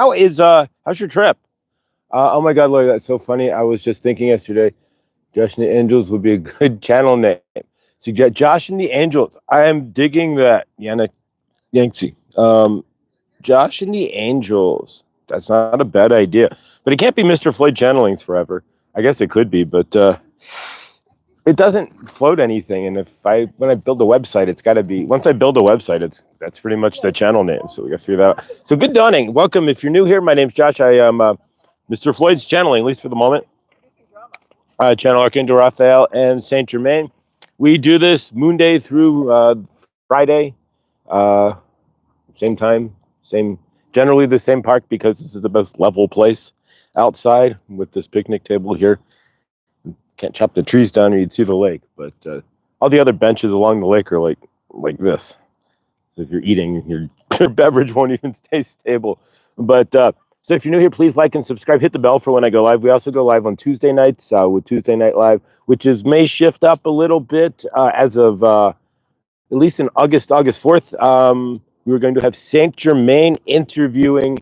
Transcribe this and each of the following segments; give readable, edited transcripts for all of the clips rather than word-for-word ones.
How's your trip? Oh my God, Lloyd, that's so funny. I was just thinking yesterday, Josh and the Angels would be a good channel name. Suggest Josh and the Angels. I am digging that, Yana Yankee. Josh and the Angels. That's not a bad idea, but it can't be Mr. Floyd channelings forever. I guess it could be, but it doesn't float anything. And if I when I build a website, it's got to be once I build a website, that's pretty much the channel name. So we got to figure that out. So good dawning. Welcome. If you're new here, my name's Josh. I am Mr. Floyd's channeling, at least for the moment. Channel Archangel Raphael and Saint Germain. We do this Monday through Friday, uh, same time, same generally the same park because this is the most level place outside with this picnic table here. Can't chop the trees down or you'd see the lake, but all the other benches along the lake are like this. So if you're eating, your beverage won't even stay stable. But so if you're new here, please like and subscribe. Hit the bell for when I go live. We also go live on Tuesday nights with Tuesday Night Live, which may shift up a little bit as of at least in August 4th. We were going to have Saint Germain interviewing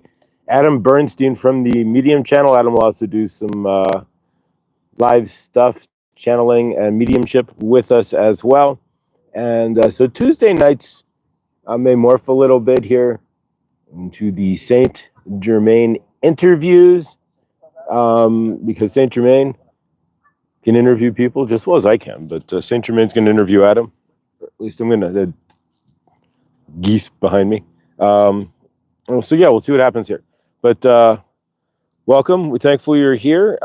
Adam Bernstein from the Medium channel. Adam will also do some live stuff, channeling and mediumship with us as well. And so Tuesday nights may morph a little bit here into the Saint Germain interviews because Saint Germain can interview people just as well as I can, but Saint Germain's going to interview Adam. At least I'm going to geese behind me. So yeah, we'll see what happens here. But welcome. We're thankful you're here.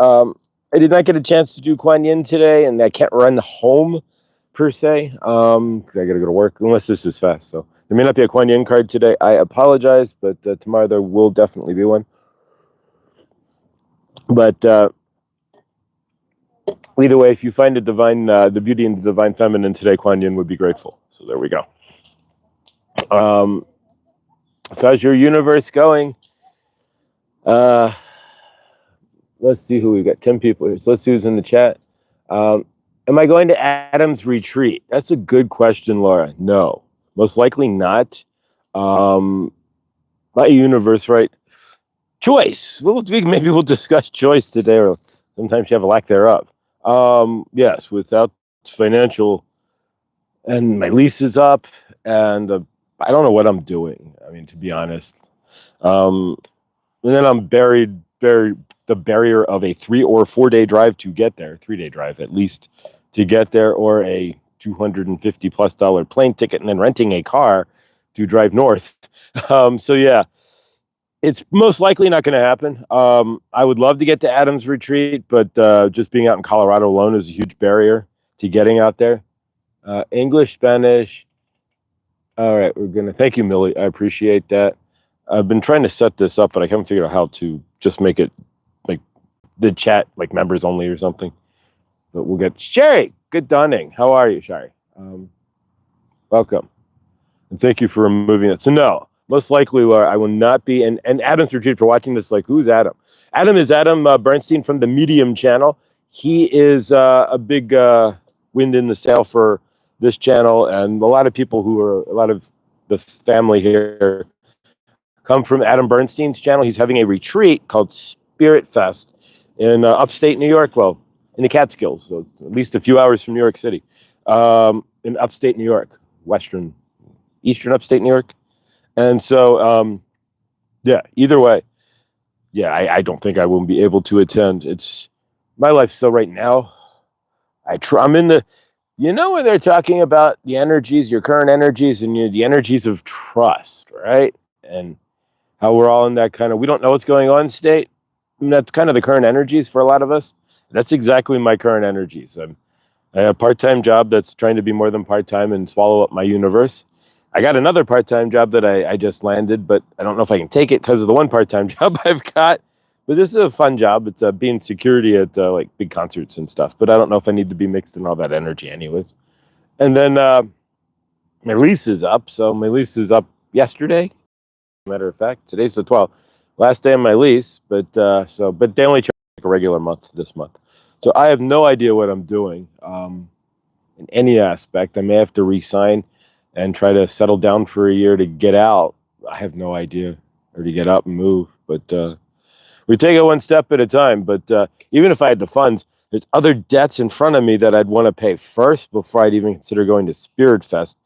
I did not get a chance to do Kuan Yin today, and I can't run home per se because I got to go to work unless this is fast. So there may not be a Kuan Yin card today. I apologize, but tomorrow there will definitely be one. But either way, if you find the beauty in the divine feminine today, Kuan Yin would be grateful. So there we go. So how's your universe going? Let's see who we got. 10 people here. So let's see who's in the chat. Am I going to Adam's retreat? That's a good question, Laura. No, most likely not. My universe, right? Choice. Maybe we'll discuss choice today, or sometimes you have a lack thereof. Yes, without financial, and my lease is up, and I don't know what I'm doing. I mean, to be honest. And then I'm buried the barrier of a 3 or 4 day drive to get there, 3-day drive at least to get there, or a $250+ plane ticket, and then renting a car to drive north. So yeah, it's most likely not going to happen. I would love to get to Adam's retreat, but just being out in Colorado alone is a huge barrier to getting out there. English, Spanish. All right, we're gonna thank you, Millie. I appreciate that. I've been trying to set this up, but I haven't figured out how to just make it like the chat like members only or something. But we'll get Sherry. Good dawning. How are you, Sherry? Welcome, and thank you for removing it. So no, most likely I will not be. And Adam's retreat for watching this. Like, who's Adam? Adam is Adam Bernstein from the Medium channel. He is a big wind in the sail for this channel, and a lot of people a lot of the family here come from Adam Bernstein's channel. He's having a retreat called Spirit Fest in upstate New York. Well, in the Catskills, so at least a few hours from New York City, in upstate New York, eastern upstate New York. And so, yeah, either way, yeah, I don't think I will be able to attend. It's my life. So right now, I'm in the, when they're talking about the energies, your current energies, and the energies of trust, right? And how we're all in that kind of, we don't know what's going on state. And that's kind of the current energies for a lot of us. That's exactly my current energies. I have a part-time job that's trying to be more than part-time and swallow up my universe. I got another part-time job that I just landed, but I don't know if I can take it because of the one part-time job I've got. But this is a fun job. It's being security at like big concerts and stuff. But I don't know if I need to be mixed in all that energy anyways. And then my lease is up. So my lease is up yesterday. Matter of fact, today's the 12th. Last day of my lease. But they only charge like a regular month this month. So I have no idea what I'm doing in any aspect. I may have to re-sign and try to settle down for a year to get out. I have no idea, or to get up and move. But we take it one step at a time. But even if I had the funds, there's other debts in front of me that I'd want to pay first before I'd even consider going to Spirit Fest.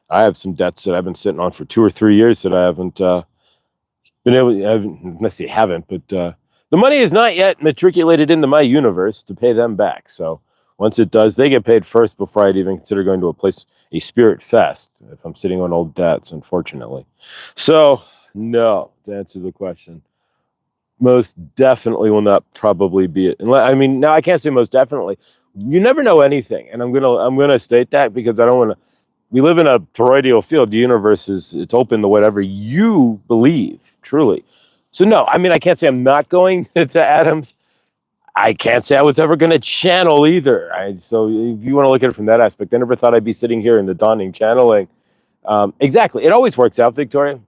I have some debts that I've been sitting on for 2 or 3 years that I haven't been able. Unless they haven't, but the money is not yet matriculated into my universe to pay them back. So once it does, they get paid first before I'd even consider going to a Spirit Fest if I'm sitting on old debts, unfortunately. So no, to answer the question, most definitely will not probably be it. I mean, now I can't say most definitely. You never know anything, and I'm gonna state that because I don't want to. We live in a toroidal field. The universe it's open to whatever you believe, truly. So no, I mean I can't say I'm not going to Adams. I can't say I was ever going to channel either. So if you want to look at it from that aspect, I never thought I'd be sitting here in the dawning channeling. Exactly, it always works out, Victoria.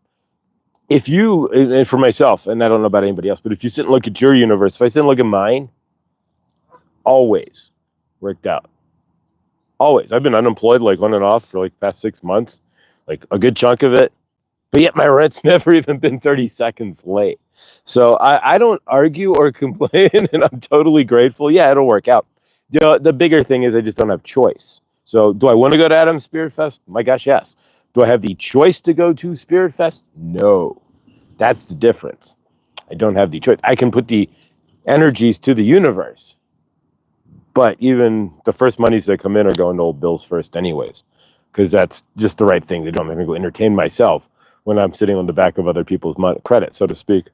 If you, and for myself, and I don't know about anybody else, but if you sit and look at your universe, if I sit and look at mine, always worked out. Always. I've been unemployed like on and off for like past 6 months, like a good chunk of it. But yet my rent's never even been 30 seconds late. So I don't argue or complain, and I'm totally grateful. Yeah, it'll work out. You know, the bigger thing is I just don't have choice. So do I want to go to Adams Spirit Fest? My gosh, yes. Do I have the choice to go to Spirit Fest? No. That's the difference. I don't have the choice. I can put the energies to the universe. But even the first monies that come in are going to old bills first anyways, because that's just the right thing to do. I'm going to go entertain myself when I'm sitting on the back of other people's credit, so to speak.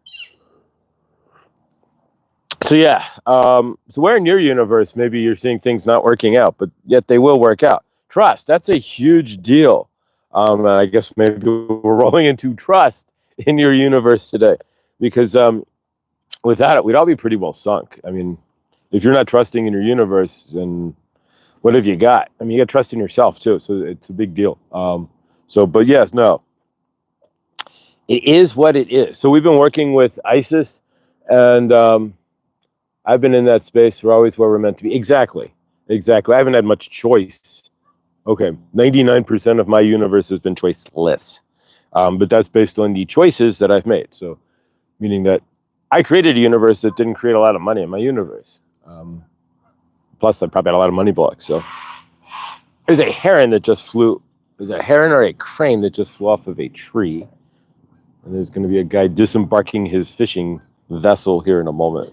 So yeah, so where in your universe, maybe you're seeing things not working out, but yet they will work out. Trust, that's a huge deal. I guess maybe we're rolling into trust in your universe today, because without it, we'd all be pretty well sunk. I mean, if you're not trusting in your universe, then what have you got? I mean, you got to trust in yourself too, so it's a big deal. But yes, no, it is what it is. So we've been working with ISIS, and I've been in that space. We're always where we're meant to be. Exactly. I haven't had much choice. Okay, 99% of my universe has been choiceless, but that's based on the choices that I've made. So, meaning that I created a universe that didn't create a lot of money in my universe. Plus, I probably had a lot of money blocks. So, there's a heron that just flew. There's a heron or a crane that just flew off of a tree. And there's going to be a guy disembarking his fishing vessel here in a moment.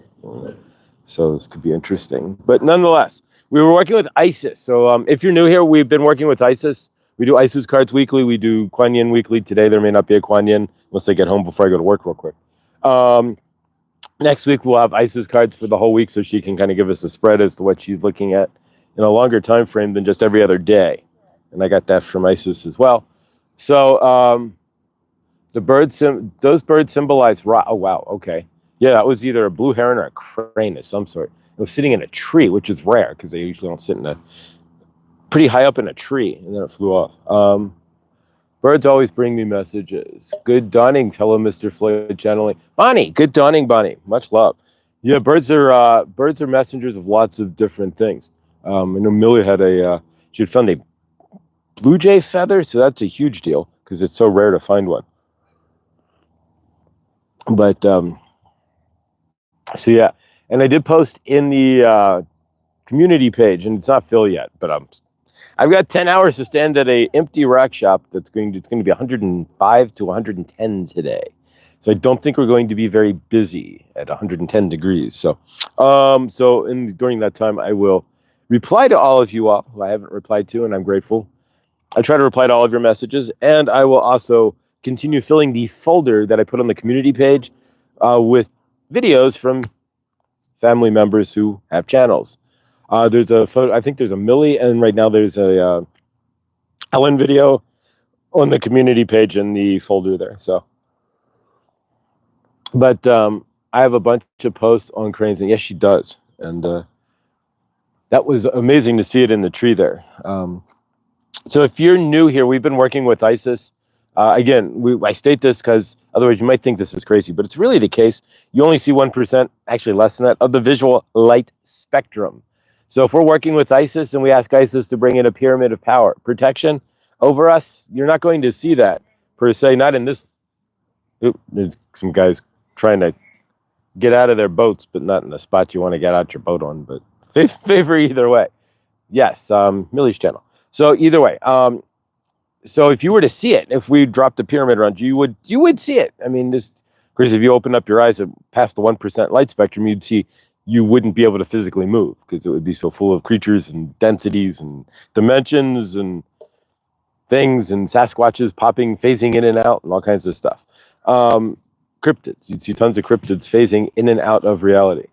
So this could be interesting. But nonetheless, we were working with ISIS. So if you're new here, we've been working with ISIS. We do ISIS cards weekly. We do Kuan Yin weekly. Today there may not be a Kuan Yin unless I get home before I go to work real quick. Next week we'll have ISIS cards for the whole week, so she can kind of give us a spread as to what she's looking at in a longer time frame than just every other day. And I got that from ISIS as well. So the birds, those birds symbolize oh wow, okay. Yeah, that was either a blue heron or a crane of some sort. It was sitting in a tree, which is rare because they usually don't sit in pretty high up in a tree, and then it flew off. Birds always bring me messages. Good dawning, fellow Mr. Floyd channeling. Bonnie, good dawning, Bonnie. Much love. Yeah, birds are messengers of lots of different things. I know Millie had she had found a blue jay feather, so that's a huge deal because it's so rare to find one. But so yeah, and I did post in the community page, and it's not filled yet, but I've got 10 hours to stand at a empty rack shop it's going to be 105 to 110 today. So I don't think we're going to be very busy at 110 degrees. So during that time, I will reply to all of you all who I haven't replied to, and I'm grateful. I try to reply to all of your messages, and I will also continue filling the folder that I put on the community page with videos from family members who have channels. There's a photo, I think there's a Millie, and right now there's a Ellen video on the community page in the folder there. So, but I have a bunch of posts on cranes, and yes, she does, and that was amazing to see it in the tree there. So if you're new here, we've been working with ISIS. Again, I state this because otherwise you might think this is crazy, but it's really the case. You only see 1%, actually less than that, of the visual light spectrum. So if we're working with ISIS and we ask ISIS to bring in a pyramid of power, protection over us, you're not going to see that per se, not in this. Oop, there's some guys trying to get out of their boats, but not in the spot you want to get out your boat on. But favor either way. Yes, Millie's channel. So either way, so if you were to see it, if we dropped a pyramid around you, you would see it. I mean, this, of course, if you open up your eyes past the 1% light spectrum, you'd see you wouldn't be able to physically move because it would be so full of creatures and densities and dimensions and things and Sasquatches popping, phasing in and out and all kinds of stuff. Cryptids, you'd see tons of cryptids phasing in and out of reality.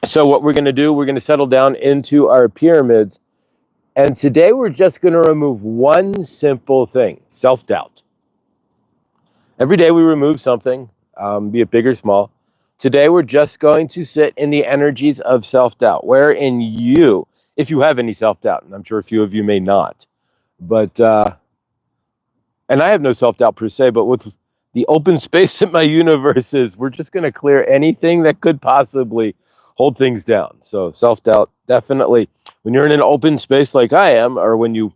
So what we're going to do, we're going to settle down into our pyramids. And today we're just going to remove one simple thing, self-doubt. Every day we remove something, be it big or small. Today we're just going to sit in the energies of self-doubt, wherein you, if you have any self-doubt, and I'm sure a few of you may not, but, and I have no self-doubt per se, but with the open space that my universe is, we're just going to clear anything that could possibly hold things down. So self-doubt, definitely, when you're in an open space like I am, or when you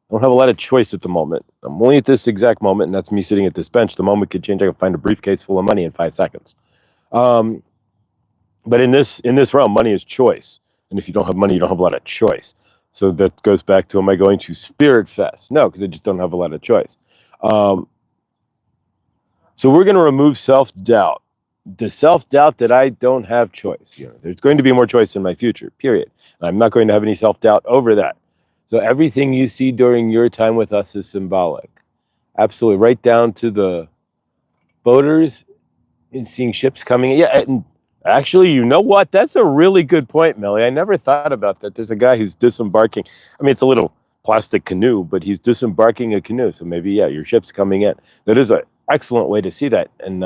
don't have a lot of choice at the moment. I'm only at this exact moment, and that's me sitting at this bench. The moment could change. I could find a briefcase full of money in 5 seconds. But in this realm, money is choice. And if you don't have money, you don't have a lot of choice. So that goes back to, am I going to Spirit Fest? No, because I just don't have a lot of choice. So we're going to remove self-doubt. The self-doubt that I don't have choice. You know, there's going to be more choice in my future, period. And I'm not going to have any self-doubt over that. So everything you see during your time with us is symbolic. Absolutely. Right down to the boaters and seeing ships coming in. Yeah, and actually, you know what? That's a really good point, Millie. I never thought about that. There's a guy who's disembarking. I mean, it's a little plastic canoe, but he's disembarking a canoe. So maybe, yeah, your ship's coming in. That is an excellent way to see that. And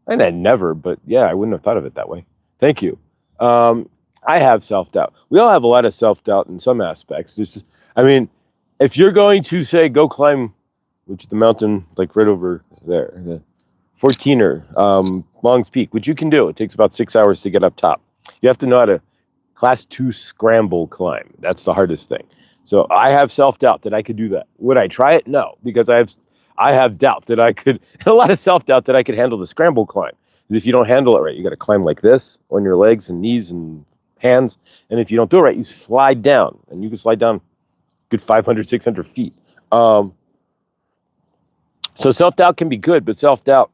but yeah, I wouldn't have thought of it that way. Thank you. I have self-doubt. We all have a lot of self-doubt in some aspects. I mean, if you're going to say, go climb, which is the mountain, like right over there, the 14er, Long's Peak, which you can do. It takes about 6 hours to get up top. You have to know how to class 2 scramble climb. That's the hardest thing. So I have self-doubt that I could do that. Would I try it? No, because I have doubt that I could, a lot of self-doubt that I could handle the scramble climb. Because if you don't handle it right, you got to climb like this on your legs and knees and hands. And if you don't do it right, you slide down. And you can slide down a good 500, 600 feet. So self-doubt can be good, but self-doubt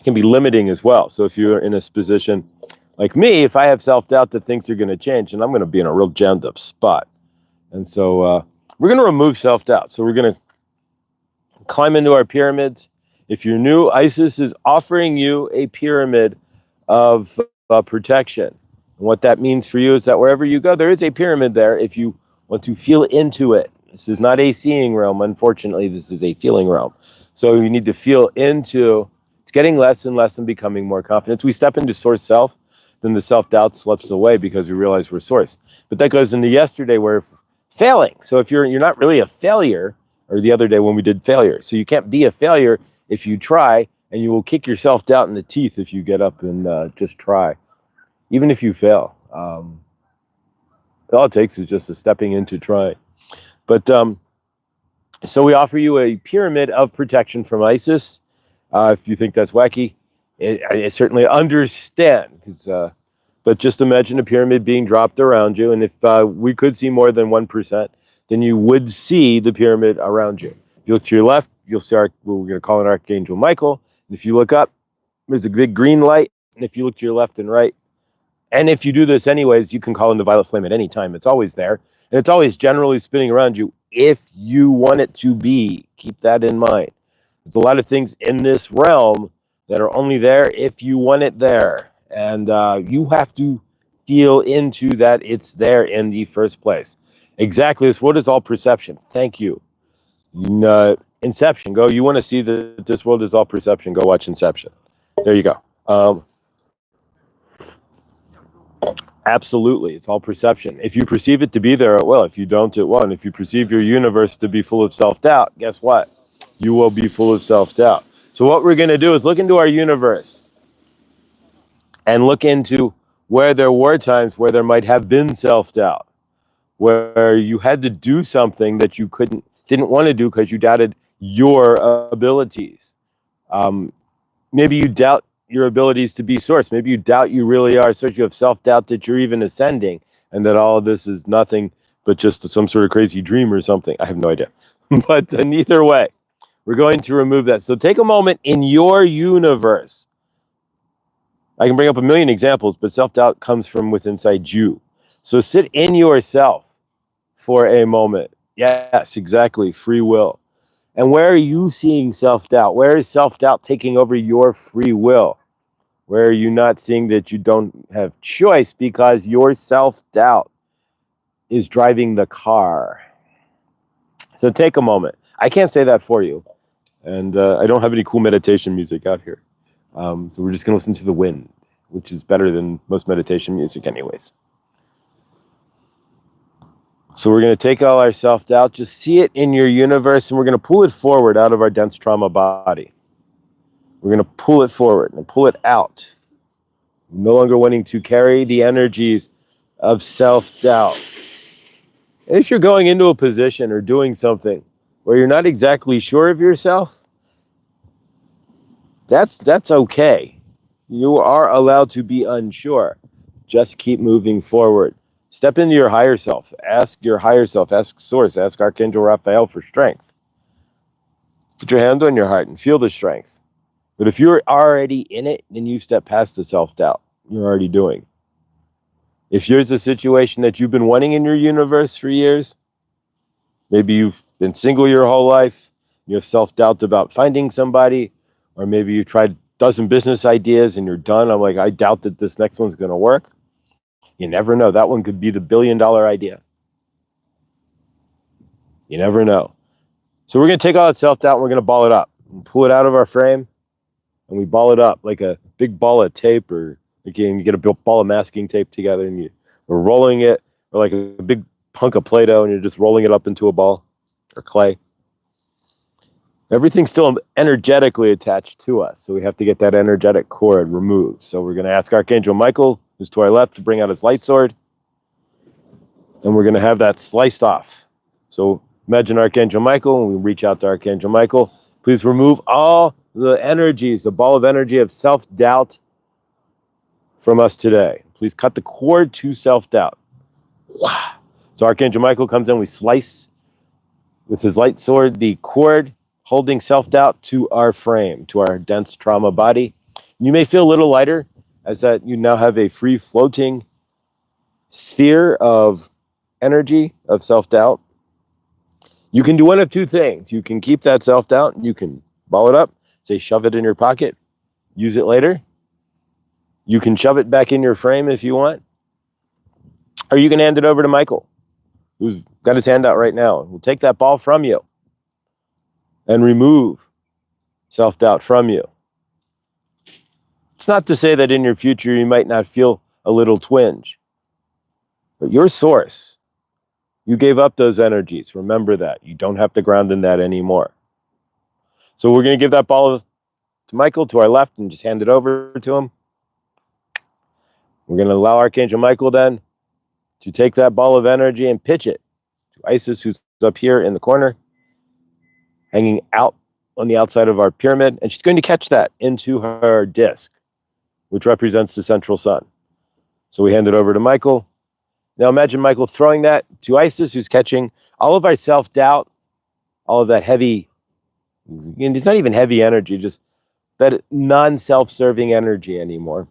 can be limiting as well. So if you're in a position like me, if I have self-doubt that things are going to change, and I'm going to be in a real jammed up spot. And so we're going to remove self-doubt. So we're going to climb into our pyramids. If you're new, Isis is offering you a pyramid of protection. And what that means for you is that wherever you go, there is a pyramid there if you want to feel into it. This is not a seeing realm. Unfortunately, this is a feeling realm. So you need to feel into, it's getting less and less and becoming more confident. We step into source self, then the self-doubt slips away because we realize we're source. But that goes into yesterday where failing. So if you're not really a failure, or the other day when we did failure. So you can't be a failure if you try, and you will kick your self-doubt in the teeth if you get up and just try. Even if you fail. All it takes is just a stepping into try. But so we offer you a pyramid of protection from Isis. If you think that's wacky, I certainly understand. But just imagine a pyramid being dropped around you, and if we could see more than 1%, then you would see the pyramid around you. If you look to your left, you'll see we're going to call it Archangel Michael. And if you look up, there's a big green light. And if you look to your left and right, and if you do this anyways, you can call in the violet flame at any time. It's always there. And it's always generally spinning around you if you want it to be. Keep that in mind. There's a lot of things in this realm that are only there if you want it there. And you have to feel into that it's there in the first place. Exactly. This world is all perception. Thank you. Inception. Go. You want to see that this world is all perception. Go watch Inception. There you go. Absolutely. It's all perception. If you perceive it to be there, it will. If you don't, it won't. If you perceive your universe to be full of self-doubt, guess what? You will be full of self-doubt. So what we're going to do is look into our universe and look into where there were times where there might have been self-doubt, where you had to do something that you didn't want to do because you doubted your abilities. Maybe you doubt your abilities to be source. Maybe you doubt you really are source. You have self-doubt that you're even ascending and that all of this is nothing but just some sort of crazy dream or something. I have no idea. But neither way, we're going to remove that. So take a moment in your universe. I can bring up a million examples, but self-doubt comes from within inside you. So sit in yourself for a moment. Yes, exactly. Free will. And where are you seeing self-doubt? Where is self-doubt taking over your free will? Where are you not seeing that you don't have choice because your self-doubt is driving the car? So take a moment. I can't say that for you. And I don't have any cool meditation music out here. So we're just going to listen to the wind, which is better than most meditation music anyways. So we're going to take all our self-doubt, just see it in your universe, and we're going to pull it forward out of our dense trauma body. We're going to pull it forward and pull it out. No longer wanting to carry the energies of self-doubt. And if you're going into a position or doing something where you're not exactly sure of yourself, that's okay. You are allowed to be unsure. Just keep moving forward. Step into your higher self. Ask your higher self. Ask Source. Ask Archangel Raphael for strength. Put your hand on your heart and feel the strength. But if you're already in it, then you step past the self-doubt. You're already doing. If there's a situation that you've been wanting in your universe for years, maybe you've been single your whole life, you have self-doubt about finding somebody, or maybe you tried a dozen business ideas and you're done. I'm like, I doubt that this next one's going to work. You never know. That one could be the billion-dollar idea. You never know. So we're going to take all that self-doubt and we're going to ball it up and pull it out of our frame, and we ball it up like a big ball of tape, or again, you get a ball of masking tape together and we're rolling it, or like a big hunk of Play-Doh and you're just rolling it up into a ball or clay. Everything's still energetically attached to us, so we have to get that energetic cord removed. So we're going to ask Archangel Michael, who's to our left, to bring out his light sword, and we're going to have that sliced off. So imagine Archangel Michael, and we reach out to Archangel Michael. Please remove all the energies, the ball of energy of self-doubt from us today. Please cut the cord to self-doubt. So Archangel Michael comes in, we slice with his light sword the cord holding self-doubt to our frame, to our dense trauma body. You may feel a little lighter as that you now have a free floating sphere of energy of self-doubt. You can do one of two things. You can keep that self-doubt, you can ball it up, say shove it in your pocket, use it later. You can shove it back in your frame if you want. Or you can hand it over to Michael, who's got his hand out right now. We'll take that ball from you and remove self-doubt from you. It's not to say that in your future you might not feel a little twinge, but your source, you gave up those energies. Remember that. You don't have to ground in that anymore. So we're going to give that ball to Michael to our left and just hand it over to him. We're going to allow Archangel Michael then to take that ball of energy and pitch it to Isis, who's up here in the corner, hanging out on the outside of our pyramid, and she's going to catch that into her disc, which represents the central sun. So we hand it over to Michael. Now imagine Michael throwing that to Isis, who's catching all of our self-doubt, all of that heavy, and it's not even heavy energy, just that non-self-serving energy anymore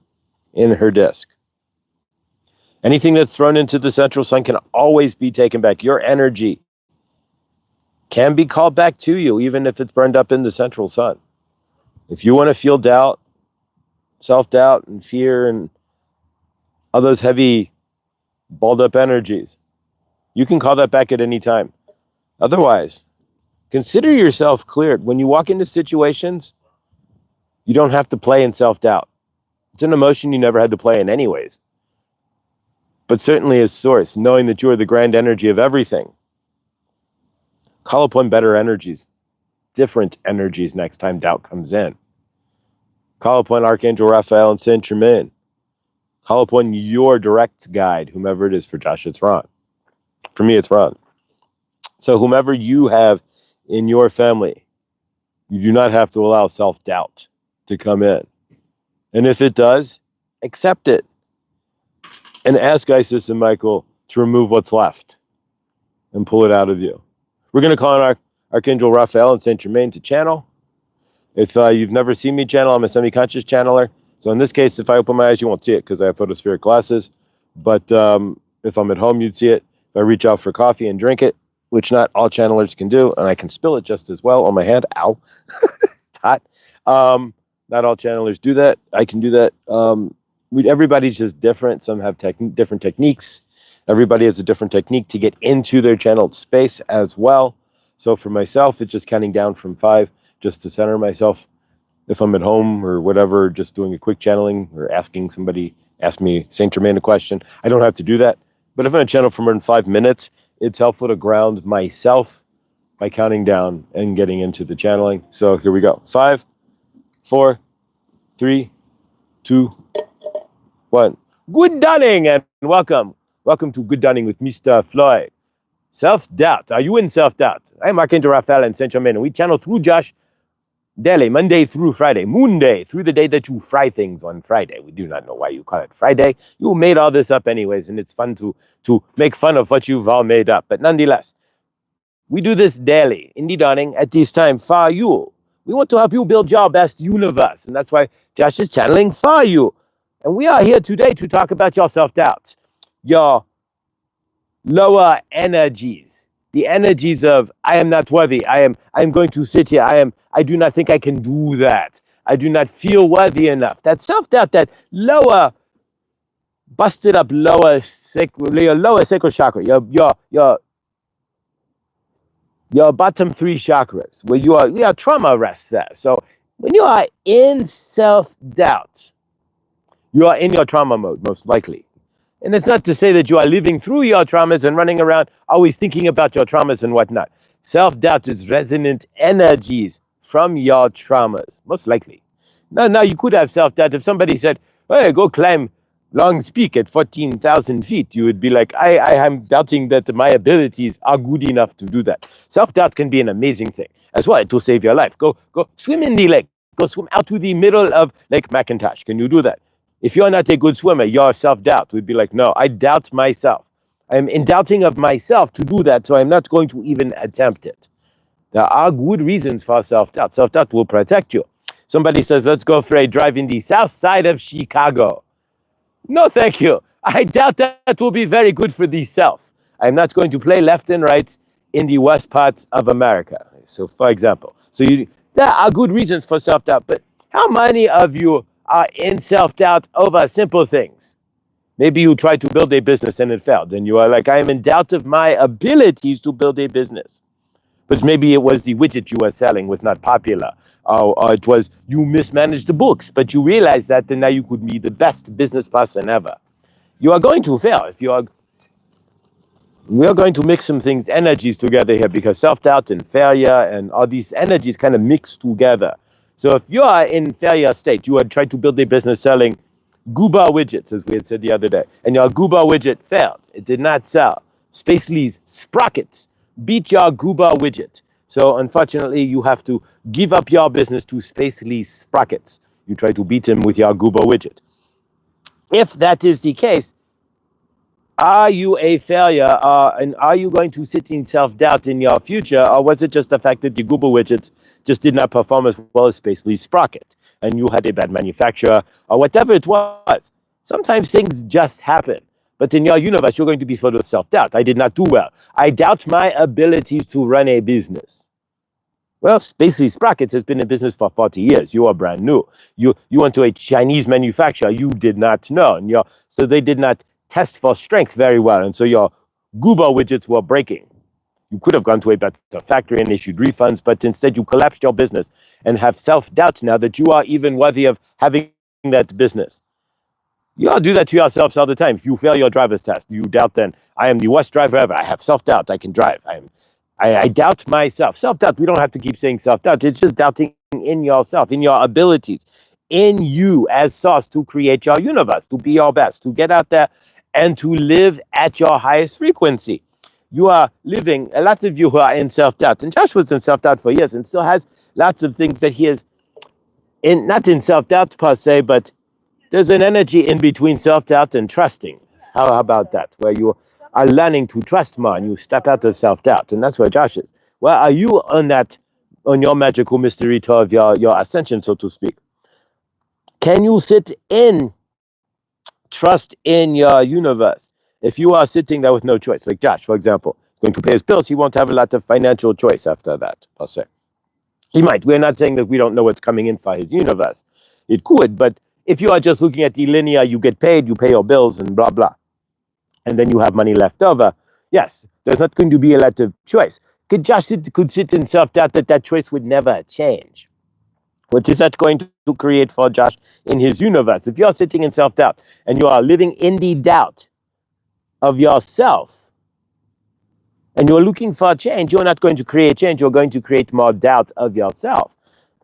in her disc. Anything that's thrown into the central sun can always be taken back. Your energy can be called back to you, even if it's burned up in the central sun. If you want to feel doubt, self-doubt, and fear, and all those heavy, balled up energies, you can call that back at any time. Otherwise, consider yourself cleared. When you walk into situations, you don't have to play in self-doubt. It's an emotion you never had to play in anyways. But certainly as source, knowing that you are the grand energy of everything, call upon better energies, different energies next time doubt comes in. Call upon Archangel Raphael and Saint Germain. Call upon your direct guide, whomever it is. For Josh, it's Ron. For me, it's Ron. So whomever you have in your family, You do not have to allow self-doubt to come in. And if it does, accept it. And ask Isis and Michael to remove what's left and pull it out of you. We're going to call on Archangel Raphael and Saint Germain to channel. If you've never seen me channel, I'm a semi-conscious channeler. So in this case, if I open my eyes, you won't see it because I have photospheric glasses. But if I'm at home, you'd see it. If I reach out for coffee and drink it, which not all channelers can do, and I can spill it just as well on my hand. Ow. It's hot. Not all channelers do that. I can do that. Everybody's just different. Some have different techniques. Everybody has a different technique to get into their channeled space as well. So for myself, it's just counting down from 5 just to center myself. If I'm at home or whatever, just doing a quick channeling or asking somebody, ask me Saint Germain a question. I don't have to do that. But if I'm on a channel for more than 5 minutes, it's helpful to ground myself by counting down and getting into the channeling. So here we go. 5, 4, 3, 2, 1. Good dawning and welcome. Welcome to Good Dawning with Mr. Floyd. Self-doubt. Are you in self-doubt? I'm Archangel Raphael and Saint Germain, and we channel through Josh daily, Monday through Friday, Moon Day, through the day that you fry things on Friday. We do not know why you call it Friday. You made all this up anyways, and it's fun to make fun of what you've all made up. But nonetheless, we do this daily in the dawning at this time for you. We want to help you build your best universe, and that's why Josh is channeling for you. And we are here today to talk about your self-doubts, your lower energies, the energies of I am not worthy. I am going to sit here. I do not think I can do that. I do not feel worthy enough. That self-doubt, that lower, busted up lower sacral chakra, your bottom 3 chakras, where your trauma rests there. So when you are in self-doubt, you are in your trauma mode, most likely. And it's not to say that you are living through your traumas and running around always thinking about your traumas and whatnot. Self-doubt is resonant energies from your traumas, most likely. Now you could have self-doubt. If somebody said, hey, go climb Long's Peak at 14,000 feet, you would be like, I am doubting that my abilities are good enough to do that. Self-doubt can be an amazing thing as well to save your life. Go swim in the lake. Go swim out to the middle of Lake McIntosh. Can you do that? If you're not a good swimmer, your self-doubt would be like, no, I doubt myself. I'm in doubting of myself to do that, so I'm not going to even attempt it. There are good reasons for self-doubt. Self-doubt will protect you. Somebody says, let's go for a drive in the south side of Chicago. No, thank you. I doubt that will be very good for the self. I'm not going to play left and right in the west parts of America. So, for example, there are good reasons for self-doubt, but how many of you are in self-doubt over simple things? Maybe you tried to build a business and it failed, and you are like, I am in doubt of my abilities to build a business. But maybe it was the widget you were selling was not popular, or it was you mismanaged the books, but you realized that, and now you could be the best business person ever. You are going to fail if you are. We are going to mix some things, energies together here, because self-doubt and failure and all these energies kind of mix together. So if you are in failure state, you had tried to build a business selling Gooba widgets, as we had said the other day, and your Gooba widget failed. It did not sell. Spacely's sprockets beat your Gooba widget. So unfortunately, you have to give up your business to Spacely's sprockets. You try to beat him with your Gooba widget. If that is the case, are you a failure, and are you going to sit in self-doubt in your future, or was it just the fact that the Google widgets just did not perform as well as Spacely's sprocket, and you had a bad manufacturer, or whatever it was? Sometimes things just happen, but in your universe, you're going to be filled with self-doubt. I did not do well. I doubt my abilities to run a business. Well, Spacely's sprockets has been in business for 40 years. You are brand new. You went to a Chinese manufacturer you did not know, and so they did not test for strength very well, and so your Gooba widgets were breaking. You could have gone to a better factory and issued refunds, but instead you collapsed your business and have self-doubt now that you are even worthy of having that business. You all do that to yourselves all the time. If you fail your driver's test, you doubt then, I am the worst driver ever. I have self-doubt. I can drive. I doubt myself. Self-doubt, we don't have to keep saying self-doubt. It's just doubting in yourself, in your abilities, in you as source to create your universe, to be your best, to get out there and to live at your highest frequency. You are living, a lot of you who are in self-doubt, and Josh was in self-doubt for years and still has lots of things that he is not in self-doubt per se, but there's an energy in between self-doubt and trusting. How about that? Where you are learning to trust more and you step out of self-doubt. And that's where Josh is. Where are you on that, on your magical mystery tour of your ascension, so to speak? Can you sit in trust in your universe? If you are sitting there with no choice, like Josh, for example, going to pay his bills, he won't have a lot of financial choice after that, per se. He might. We're not saying that we don't know what's coming in for his universe. It could, but if you are just looking at the linear, you get paid, you pay your bills, and blah, blah, and then you have money left over, yes, there's not going to be a lot of choice. Josh could sit in self-doubt that choice would never change. What is that going to create for Josh in his universe? If you're sitting in self-doubt and you are living in the doubt of yourself and you're looking for change, you're not going to create change. You're going to create more doubt of yourself.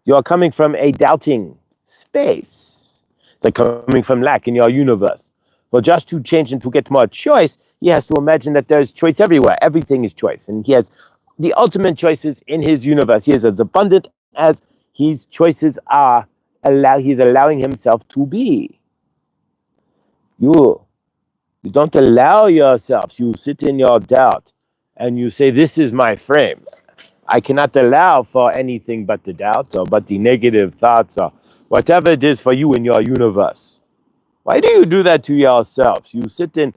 You're coming from a doubting space. It's like coming from lack in your universe. For Josh to change and to get more choice, he has to imagine that there's choice everywhere. Everything is choice. And he has the ultimate choices in his universe. He is as abundant as his choices are. He's allowing himself to be. You don't allow yourself. You sit in your doubt and you say, this is my frame. I cannot allow for anything but the doubts or but the negative thoughts or whatever it is for you in your universe. Why do you do that to yourselves? You sit in,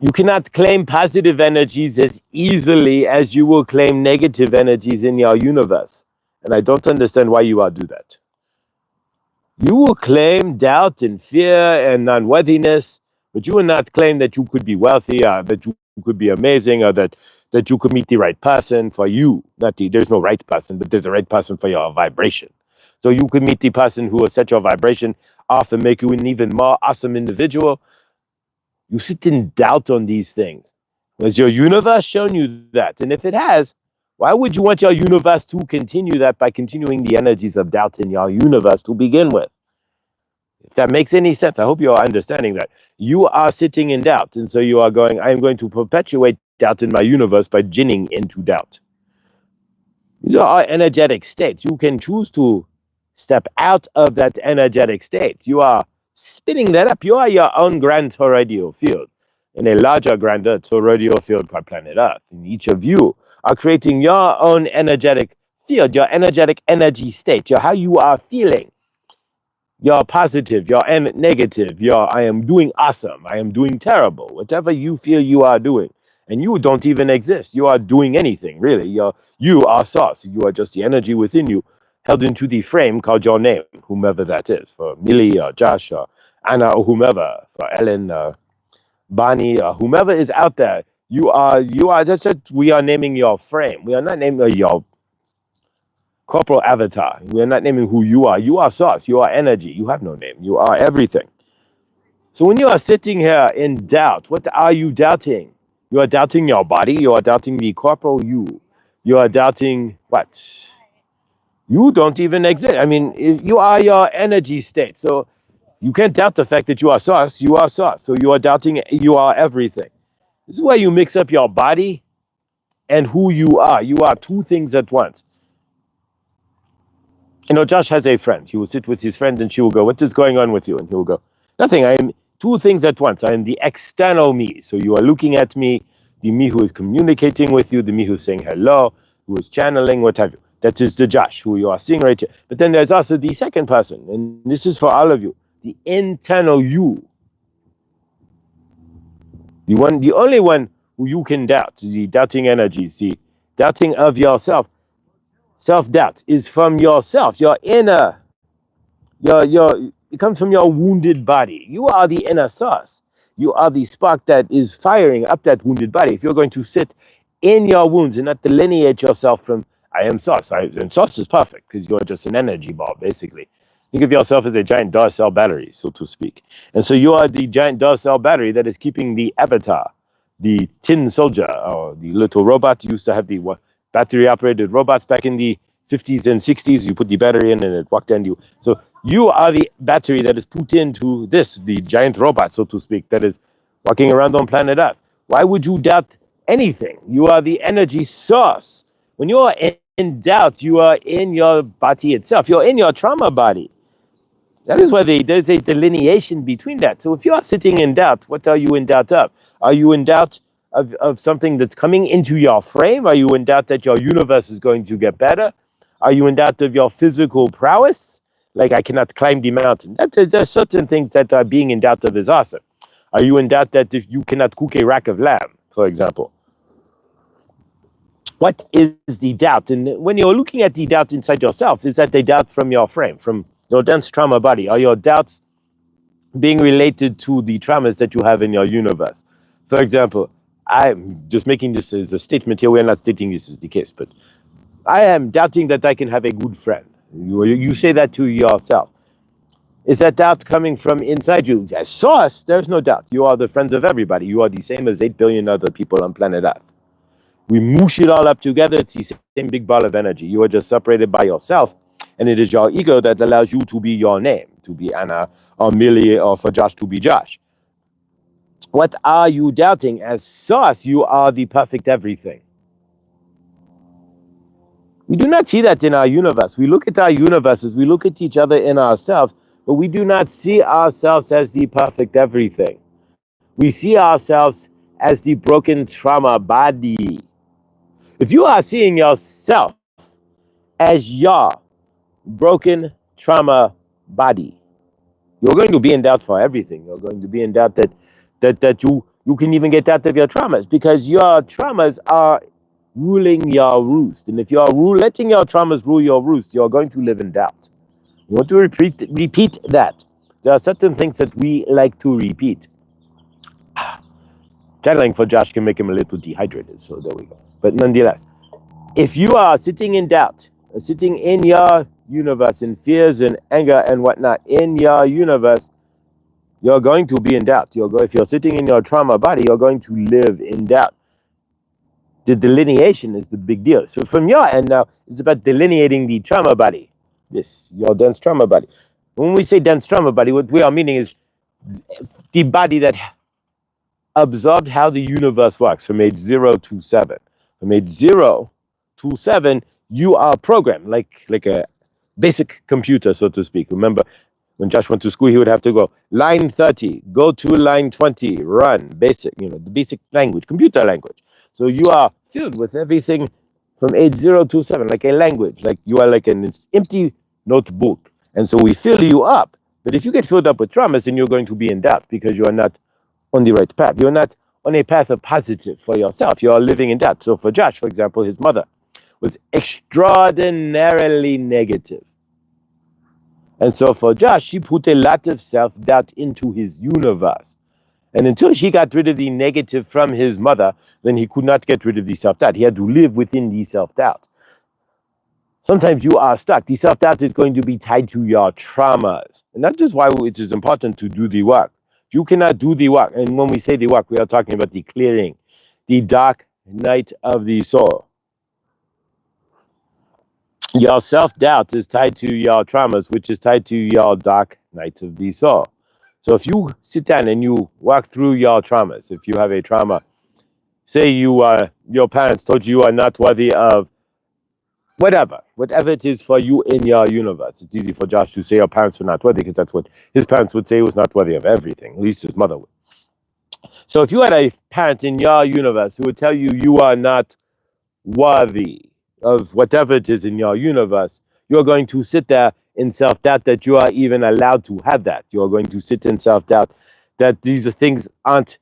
you cannot claim positive energies as easily as you will claim negative energies in your universe. And I don't understand why you all do that. You will claim doubt and fear and unworthiness, but you will not claim that you could be wealthy or that you could be amazing or that you could meet the right person for you. There's no right person, but there's a right person for your vibration. So you could meet the person who will set your vibration off and make you an even more awesome individual. You sit in doubt on these things. Has your universe shown you that? And if it has, why would you want your universe to continue that by continuing the energies of doubt in your universe to begin with? If that makes any sense, I hope you are understanding that. You are sitting in doubt, and so you are going, I am going to perpetuate doubt in my universe by ginning into doubt. These are energetic states. You can choose to step out of that energetic state. You are spinning that up. You are your own grand toroidal field in a larger, grander toroidal field called planet Earth. And each of you are creating your own energetic field, your energetic energy state, how you are feeling. You're positive, you're negative, I am doing awesome, I am doing terrible, whatever you feel you are doing. And you don't even exist. You are doing anything, really. You are source. You are just the energy within you held into the frame called your name, whomever that is, for Millie or Josh or Anna or whomever, for Ellen or Bonnie or whomever is out there. You are, we are naming your frame. We are not naming your corporal avatar. We are not naming who you are. You are source. You are energy. You have no name. You are everything. So when you are sitting here in doubt, what are you doubting? You are doubting your body. You are doubting the corporal you. You are doubting what? You don't even exist. I mean, you are your energy state. So you can't doubt the fact that you are source. You are source. So you are doubting you are everything. This is where you mix up your body and who you are. You are two things at once. You know, Josh has a friend. He will sit with his friend and she will go, what is going on with you? And he will go, nothing. I am two things at once. I am the external me. So you are looking at me, the me who is communicating with you, the me who is saying hello, who is channeling, what have you. That is the Josh who you are seeing right here. But then there's also the second person. And this is for all of you. The internal you. The only one who you can doubt, the doubting energies, the doubting of yourself. Self-doubt is from yourself, your inner, it comes from your wounded body. You are the inner source. You are the spark that is firing up that wounded body. If you're going to sit in your wounds and not delineate yourself from, I am source. And source is perfect because you're just an energy ball, basically. Think of yourself as a giant Duracell battery, so to speak. And so you are the giant Duracell battery that is keeping the avatar, the tin soldier, or the little robot. You used to have the battery-operated robots back in the 50s and 60s. You put the battery in and it walked into you. So you are the battery that is put into this, the giant robot, so to speak, that is walking around on planet Earth. Why would you doubt anything? You are the energy source. When you are in doubt, you are in your body itself. You're in your trauma body. That is why there's a delineation between that. So if you are sitting in doubt, what are you in doubt of? Are you in doubt of something that's coming into your frame? Are you in doubt that your universe is going to get better? Are you in doubt of your physical prowess? Like, I cannot climb the mountain. There's certain things that are being in doubt of is awesome. Are you in doubt that if you cannot cook a rack of lamb, for example? What is the doubt? And when you're looking at the doubt inside yourself, is that the doubt from your frame, from your dense trauma body? Are your doubts being related to the traumas that you have in your universe? For example, I'm just making this as a statement here. We're not stating this is the case, but I am doubting that I can have a good friend. You say that to yourself. Is that doubt coming from inside you? As source, there's no doubt. You are the friends of everybody. You are the same as 8 billion other people on planet Earth. We moosh it all up together. It's the same big ball of energy. You are just separated by yourself, and it is your ego that allows you to be your name, to be Anna or Millie, or for Josh to be Josh. What are you doubting? As source, you are the perfect everything. We do not see that in our universe. We look at our universes, we look at each other in ourselves, but we do not see ourselves as the perfect everything. We see ourselves as the broken trauma body. If you are seeing yourself as your broken trauma body, you're going to be in doubt for everything. You're going to be in doubt that you can even get out of your traumas, because your traumas are ruling your roost. And if you're letting your traumas rule your roost, you're going to live in doubt. You want to repeat that. There are certain things that we like to repeat. Channeling for Josh can make him a little dehydrated, so there we go. But nonetheless, if you are sitting in doubt, sitting in your universe in fears and anger and whatnot in your universe, you're going to be in doubt. If you're sitting in your trauma body, you're going to live in doubt. The delineation is the big deal. So from your end now, it's about delineating the trauma body. This, your dense trauma body. When we say dense trauma body, what we are meaning is the body that absorbed how the universe works from age 0 to 7. From age 0 to 7, you are programmed like a basic computer, so to speak. Remember, when Josh went to school, he would have to go line 30, go to line 20, run, basic, the basic language, computer language. So you are filled with everything from age 0 to 7, like a language, like you are like an empty notebook. And so we fill you up. But if you get filled up with traumas, then you're going to be in doubt, because you are not on the right path. You're not on a path of positive for yourself. You are living in doubt. So for Josh, for example, his mother was extraordinarily negative. And so for Josh, she put a lot of self-doubt into his universe. And until she got rid of the negative from his mother, then he could not get rid of the self-doubt. He had to live within the self-doubt. Sometimes you are stuck. The self-doubt is going to be tied to your traumas. And that is why it is important to do the work. If you cannot do the work, and when we say the work, we are talking about the clearing, the dark night of the soul. Your self-doubt is tied to your traumas, which is tied to your dark night of the soul. So if you sit down and you walk through your traumas, if you have a trauma, say your parents told you are not worthy of whatever it is for you in your universe. It's easy for Josh to say your parents were not worthy, because that's what his parents would say. He was not worthy of everything, at least his mother would. So if you had a parent in your universe who would tell you you are not worthy of whatever it is in your universe, you're going to sit there in self-doubt that you are even allowed to have that. You're going to sit in self-doubt that these things aren't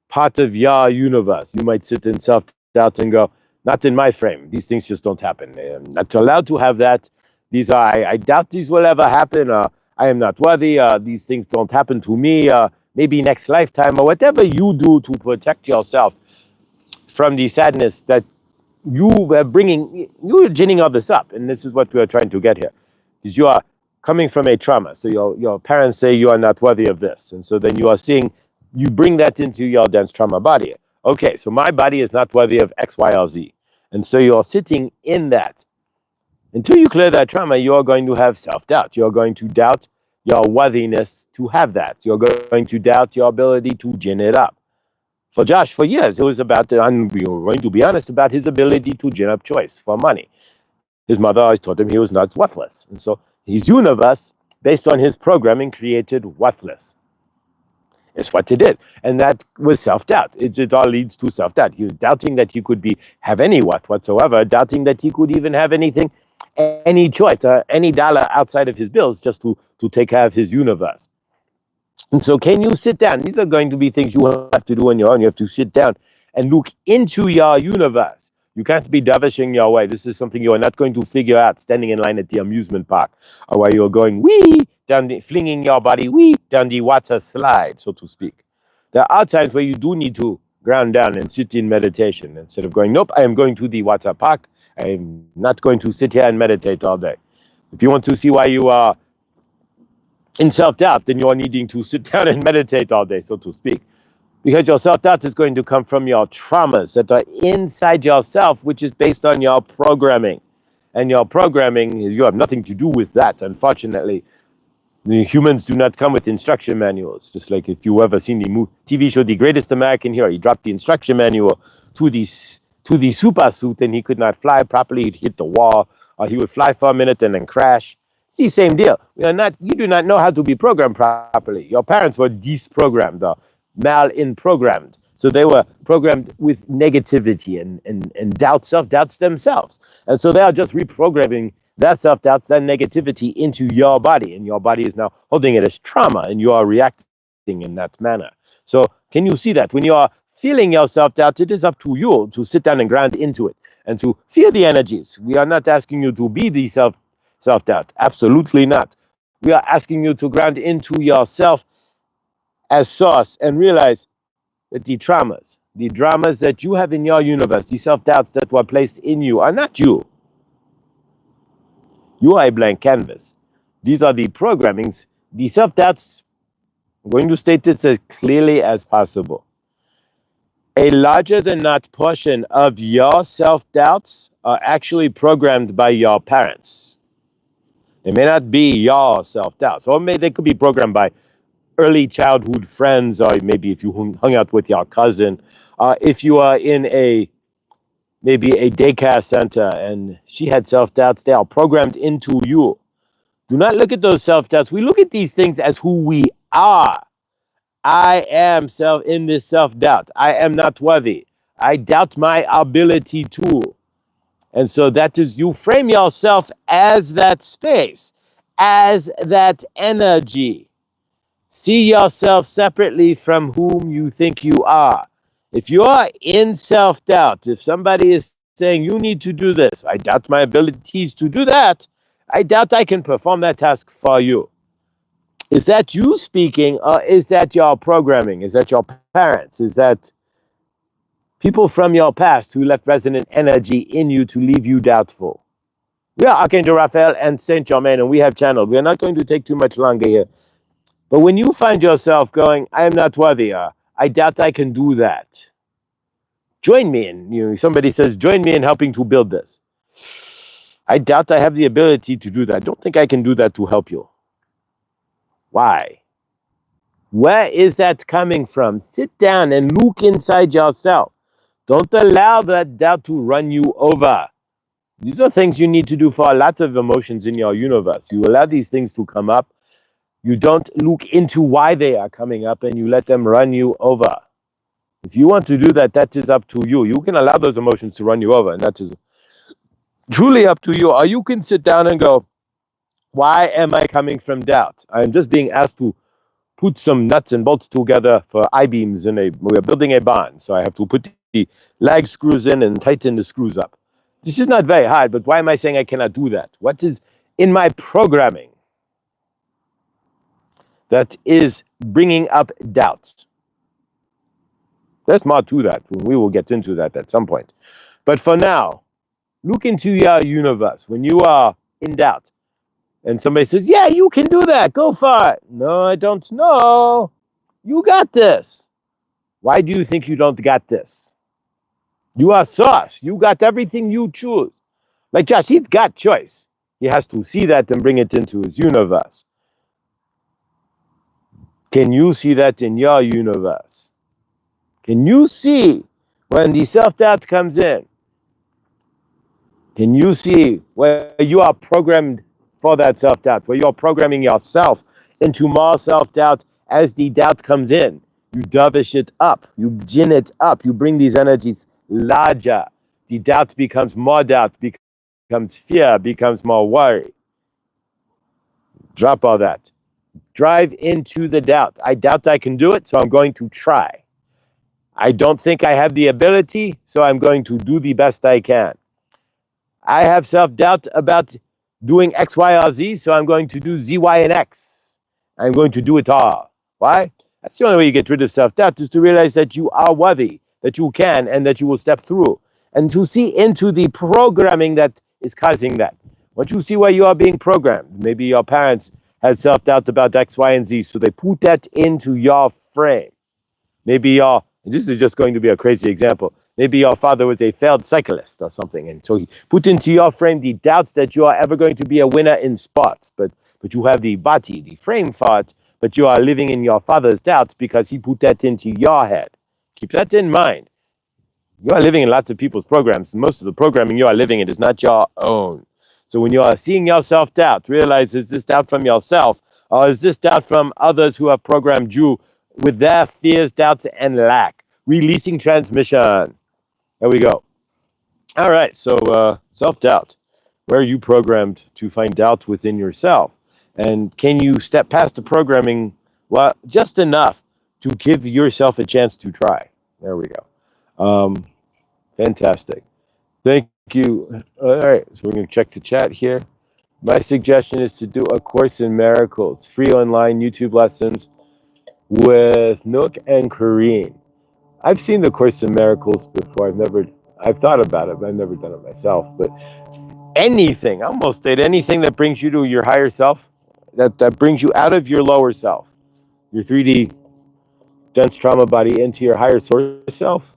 part of your universe. You might sit in self-doubt and go, not in my frame. These things just don't happen. I'm not allowed to have that. I doubt these will ever happen. I am not worthy. These things don't happen to me. Maybe next lifetime, or whatever you do to protect yourself from the sadness that you are bringing. You are ginning all this up, and this is what we are trying to get here. Because you are coming from a trauma. So your parents say you are not worthy of this. And so then you bring that into your dense trauma body. Okay, so my body is not worthy of X, Y, or Z. And so you're sitting in that. Until you clear that trauma, you're going to have self-doubt. You're going to doubt your worthiness to have that. You're going to doubt your ability to gin it up. For Josh, for years, it was about, and we were going to be honest, about his ability to gin up choice for money. His mother always told him he was not worthless. And so his universe, based on his programming, created worthless. It's what it is. And that was self-doubt. It all leads to self-doubt. He was doubting that he could have any worth whatsoever, doubting that he could even have anything, any choice, any dollar outside of his bills just to take care of his universe. And so can you sit down? These are going to be things you have to do on your own. You have to sit down and look into your universe. You can't be dervishing your way. This is something you are not going to figure out standing in line at the amusement park, or while you're going flinging your body down the water slide, so to speak. There are times where you do need to ground down and sit in meditation instead of going, nope, I am going to the water park. I am not going to sit here and meditate all day. If you want to see why you are in self-doubt, then you are needing to sit down and meditate all day, so to speak. Because your self-doubt is going to come from your traumas that are inside yourself, which is based on your programming. And your programming, you have nothing to do with that, unfortunately. The humans do not come with instruction manuals. Just like if you ever seen the TV show The Greatest American Hero, he dropped the instruction manual to the super suit and he could not fly properly. He'd hit the wall, or he would fly for a minute and then crash. It's the same deal. You do not know how to be programmed properly. Your parents were desprogrammed or mal-in-programmed. So they were programmed with negativity and doubts, self-doubts themselves. And so they are just reprogramming that self-doubts, that negativity into your body. And your body is now holding it as trauma, and you are reacting in that manner. So can you see that? When you are feeling your self-doubt, it is up to you to sit down and ground into it and to feel the energies. We are not asking you to be the self-doubt. Absolutely not. We are asking you to ground into yourself as source and realize that the dramas that you have in your universe, the self-doubts that were placed in you, are not you. You are a blank canvas. These are the programmings, the self-doubts. I'm going to state this as clearly as possible. A larger than not portion of your self-doubts are actually programmed by your parents. They may not be your self-doubts, or they could be programmed by early childhood friends, or maybe if you hung out with your cousin, if you are in maybe a daycare center and she had self-doubts, they are programmed into you. Do not look at those self-doubts. We look at these things as who we are. I am in this self-doubt. I am not worthy. I doubt my ability to. And so that is, you frame yourself as that space, as that energy. See yourself separately from whom you think you are. If you are in self-doubt, if somebody is saying you need to do this, I doubt my abilities to do that, I doubt I can perform that task for you. Is that you speaking, or is that your programming? Is that your parents? Is that people from your past who left resonant energy in you to leave you doubtful? We are Archangel Raphael and Saint Germain, and we have channeled. We are not going to take too much longer here. But when you find yourself going, I am not worthy, I doubt I can do that, join me in, somebody says, join me in helping to build this. I doubt I have the ability to do that. I don't think I can do that to help you. Why? Where is that coming from? Sit down and look inside yourself. Don't allow that doubt to run you over. These are things you need to do for lots of emotions in your universe. You allow these things to come up. You don't look into why they are coming up, and you let them run you over. If you want to do that, that is up to you. You can allow those emotions to run you over, and that is truly up to you. Or you can sit down and go, why am I coming from doubt? I'm just being asked to put some nuts and bolts together for I-beams we're building a barn. So I have to put the lag screws in and tighten the screws up. This is not very hard, but why am I saying I cannot do that? What is in my programming that is bringing up doubts? There's more to that. We will get into that at some point. But for now, look into your universe. When you are in doubt and somebody says, yeah, you can do that, go for it. No, I don't know. You got this. Why do you think you don't got this? You are source. You got everything you choose. Like Josh, he's got choice. He has to see that and bring it into his universe. Can you see that in your universe? Can you see when the self-doubt comes in Can you see where you are programmed for that self-doubt, where you're programming yourself into more self-doubt as the doubt comes in? You dovish it up, you gin it up, you bring these energies larger. The doubt becomes more doubt, becomes fear, becomes more worry. Drop all that. Drive into the doubt. I doubt I can do it, so I'm going to try. I don't think I have the ability, so I'm going to do the best I can. I have self-doubt about doing X, Y, or Z, so I'm going to do Z, Y, and X. I'm going to do it all. Why? That's the only way you get rid of self-doubt, is to realize that you are worthy, that you can, and that you will step through. And to see into the programming that is causing that. Once you see where you are being programmed, maybe your parents had self-doubt about X, Y, and Z, so they put that into your frame. Maybe your, this is just going to be a crazy example, maybe your father was a failed cyclist or something, and so he put into your frame the doubts that you are ever going to be a winner in sports, but you have the body, the frame for it, but you are living in your father's doubts because he put that into your head. Keep that in mind. You are living in lots of people's programs, and most of the programming you are living in is not your own. So when you are seeing your self-doubt, realize, is this doubt from yourself, or is this doubt from others who have programmed you with their fears, doubts, and lack? Releasing transmission. There we go. All right, so self-doubt. Where are you programmed to find doubt within yourself? And can you step past the programming, well, just enough to give yourself a chance to try? There we go. Fantastic. Thank you. All right, so we're going to check the chat here. My suggestion is to do a Course in Miracles, free online YouTube lessons with Nook and Kareen. I've seen the Course in Miracles before. I've thought about it, but I've never done it myself. But anything, I almost did anything that brings you to your higher self, that brings you out of your lower self, your 3D dense trauma body into your higher source self,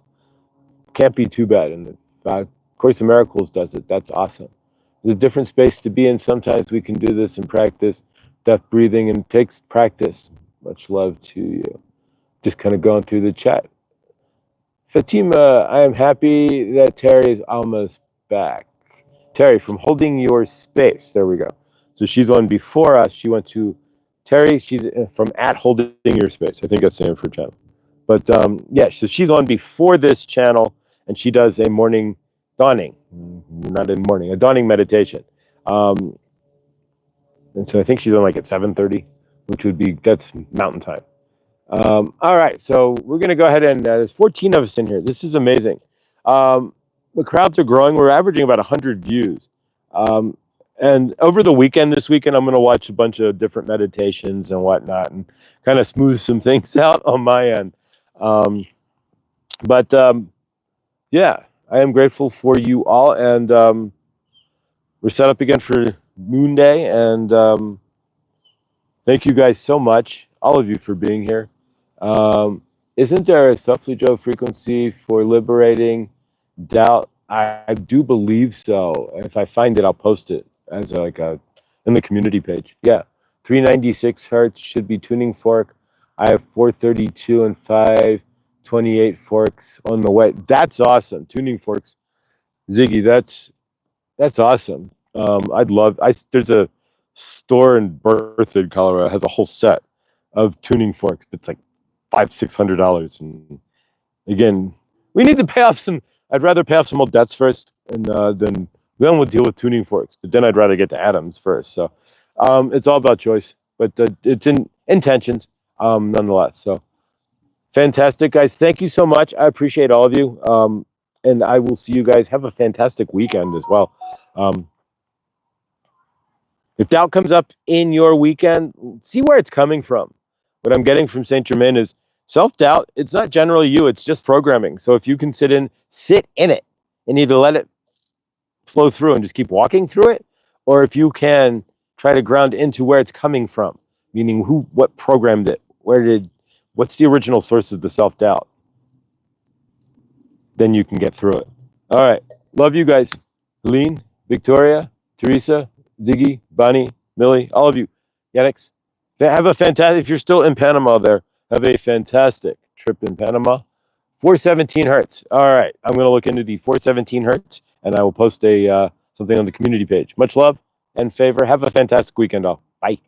can't be too bad. And Course in Miracles does it. That's awesome. There's a different space to be in. Sometimes we can do this and practice depth breathing, and it takes practice. Much love to you. Just kind of going through the chat. Fatima, I am happy that Terry is almost back. Terry, from Holding Your Space. There we go. So she's on before us. She went to Terry. She's from at Holding Your Space. I think that's the name of her channel. But yeah, so she's on before this channel, and she does a morning dawning, not in morning, a dawning meditation. And so I think she's on like at 7:30, which would be, that's mountain time. All right, so we're going to go ahead and there's 14 of us in here. This is amazing. The crowds are growing. We're averaging about 100 views. And over the weekend, this weekend, I'm going to watch a bunch of different meditations and whatnot and kind of smooth some things out on my end. Yeah, I am grateful for you all. And we're set up again for Moon Day. And thank you guys so much, all of you, for being here. Isn't there a Suflujo frequency for liberating doubt? I do believe so. If I find it, I'll post it as in the community page. Yeah, 396 hertz should be tuning fork. I have 432 and 528 forks on the way. That's awesome. Tuning forks, Ziggy. That's awesome. There's a store in Berthoud, Colorado, has a whole set of tuning forks. It's like $500-$600. And again, we need to pay off some. I'd rather pay off some old debts first, and then we'll deal with tuning forks. But then I'd rather get to atoms first. So it's all about choice, but it's in intentions nonetheless. So fantastic, guys. Thank you so much. I appreciate all of you. And I will see you guys. Have a fantastic weekend as well. If doubt comes up in your weekend, see where it's coming from. What I'm getting from Saint Germain is self-doubt. It's not generally you, it's just programming. So if you can sit in it and either let it flow through and just keep walking through it, or if you can try to ground into where it's coming from, meaning what programmed it, what's the original source of the self-doubt, then you can get through it. All right. Love you guys. Helene, Victoria, Teresa, Ziggy, Bonnie, Millie, all of you. Yannick, have a fantastic, if you're still in Panama there, have a fantastic trip in Panama. 417 hertz. All right. I'm going to look into the 417 hertz, and I will post some something on the community page. Much love and favor. Have a fantastic weekend, all. Bye.